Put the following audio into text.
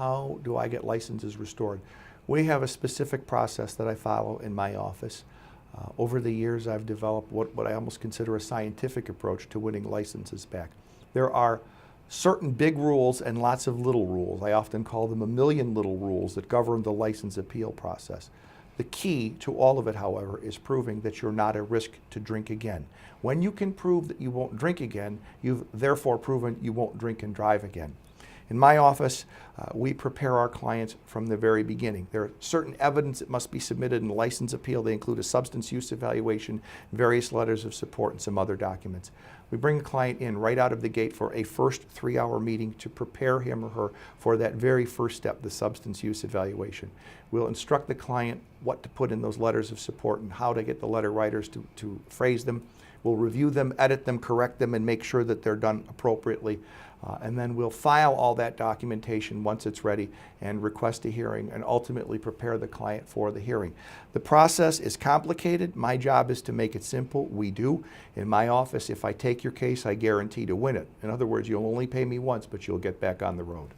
how do I get licenses restored? We have a specific process that I follow in my office. Over the years, I've developed what I almost consider a scientific approach to winning licenses back. There are certain big rules and lots of little rules. I often call them a million little rules that govern the license appeal process. The key to all of it, however, is proving that you're not at risk to drink again. When you can prove that you won't drink again, you've therefore proven you won't drink and drive again. In my office, we prepare our clients from the very beginning. There are certain evidence that must be submitted in the license appeal. They include a substance use evaluation, various letters of support, and some other documents. We bring a client in right out of the gate for a first 3-hour meeting to prepare him or her for that very first step, the substance use evaluation. We'll instruct the client what to put in those letters of support and how to get the letter writers to phrase them. We'll review them, edit them, correct them, and make sure that they're done appropriately. And then we'll file all that documentation once it's ready and request a hearing and ultimately prepare the client for the hearing. The process is complicated. My job is to make it simple. We do. In my office, if I take your case, I guarantee to win it. In other words, you'll only pay me once, but you'll get back on the road.